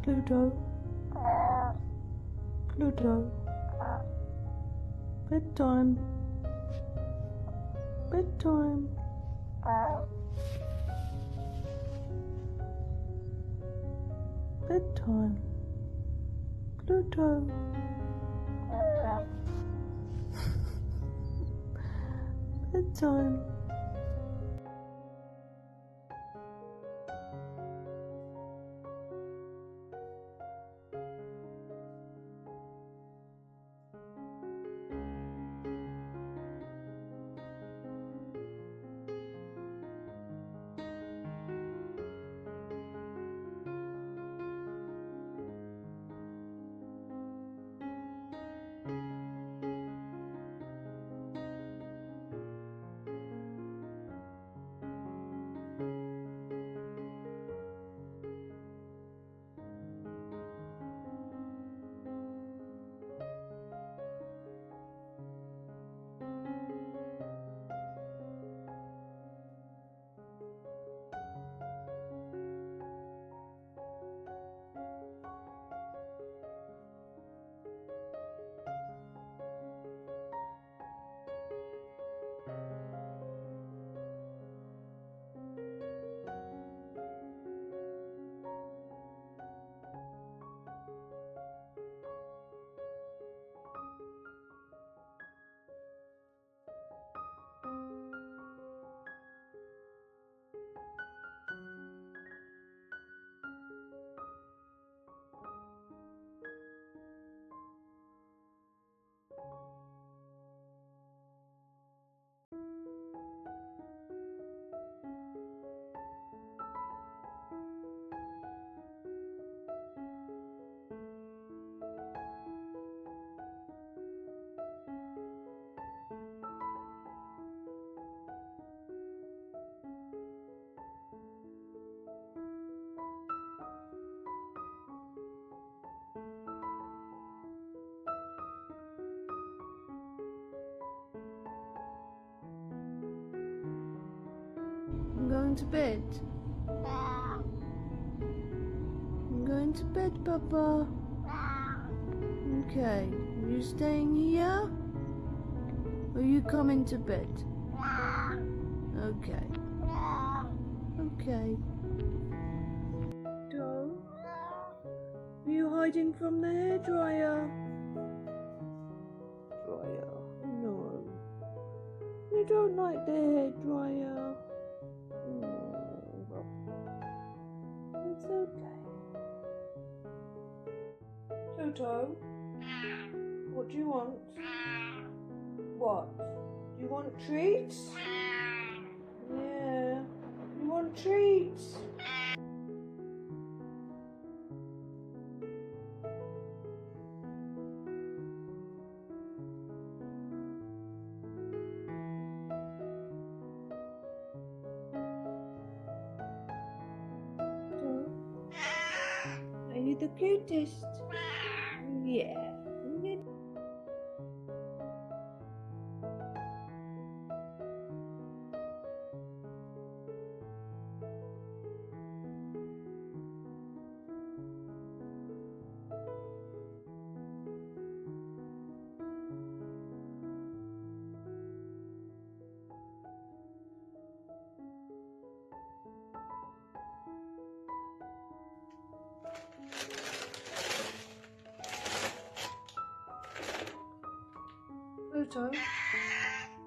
Pluto, Pluto, bedtime, bedtime. Bedtime, Pluto. Bedtime. I'm going to bed. I'm going to bed, Papa. Okay, are you staying here? Or are you coming to bed? Okay. Okay. Doe? Are you hiding from the hairdryer? Dryer? No. You don't like the hairdryer. Oh, it's okay. Toto, what do you want? What? Do you want treats? Yeah. You want treats? Are you the cutest? Yeah. Pluto,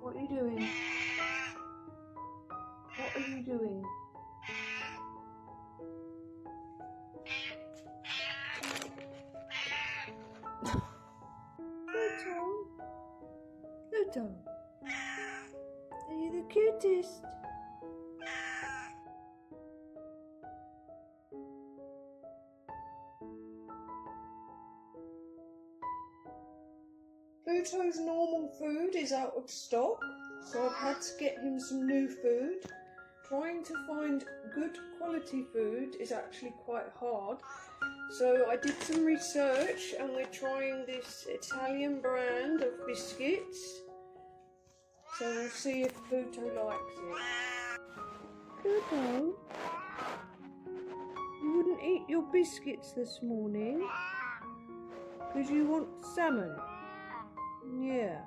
what are you doing? What are you doing? Pluto, Pluto, are you the cutest? Pluto's normal food is out of stock, so I've had to get him some new food. Trying to find good quality food is actually quite hard, so I did some research and we're trying this Italian brand of biscuits. So we'll see if Pluto likes it. Pluto, you wouldn't eat your biscuits this morning because you want salmon. Yeah.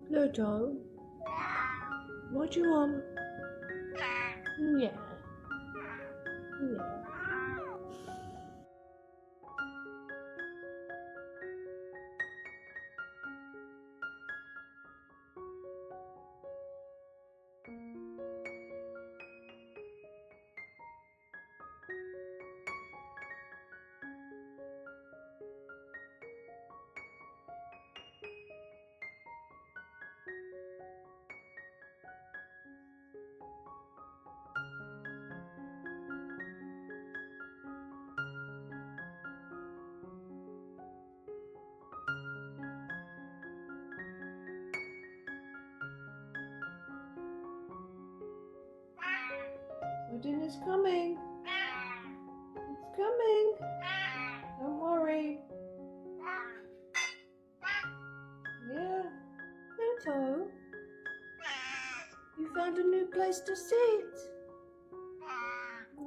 Pluto, what do you want? Yeah. Yeah. Your dinner's coming. It's coming. Don't worry. Yeah. Pluto, you found a new place to sit.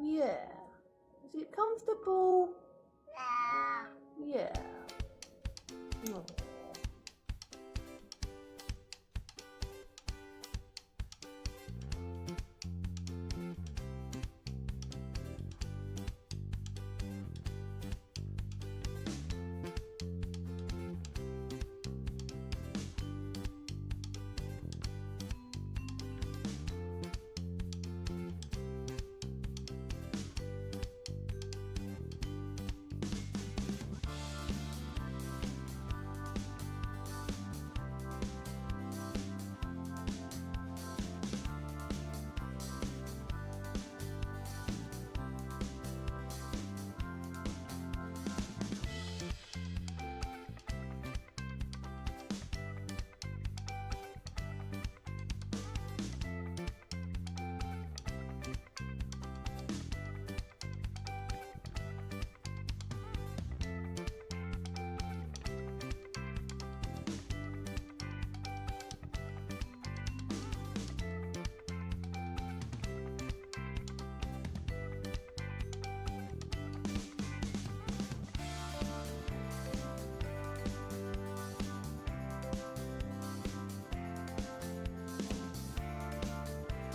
Yeah. Is it comfortable? Yeah. Oh.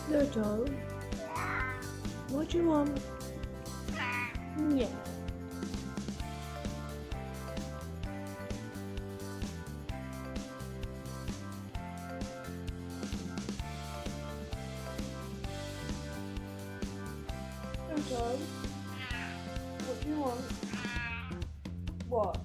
Pluto, what do you want? Yeah. Pluto, what do you want? What?